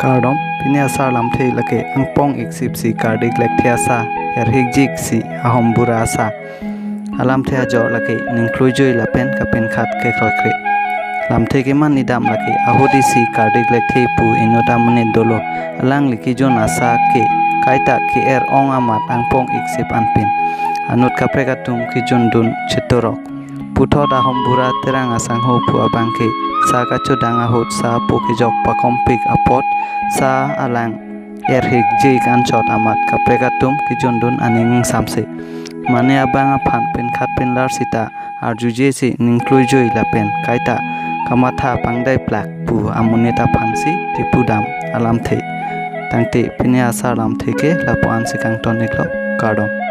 Kardom pini asar lam thei lake angpong iksip si kardik lek thea sa erhik si ahom bura asa alam thea jor lake ningklujoi lapen kapen khat ke krokre lam thei ke man nidam lake ahodi si kardik lek thei pu inota mane dolo alang liki jon asa ke kaita ke ong amat angpong iksip anpin anut kaprekatum ki jon dun chitorok puthot ahom bura terang asang ho pu abangke sa kacho danga hot sa pokijok pakompik apot sa alang erhik jik anchot amat kaprekatum ki jon dun aning samse mane abang aphan pen khat pen lar sita arjuje si ningklujoi lapen kaita kamatha pangdai plak pu amuneta phansi tipudam alam the tangte pini asa lam theke lapo ansikang toniklo kardom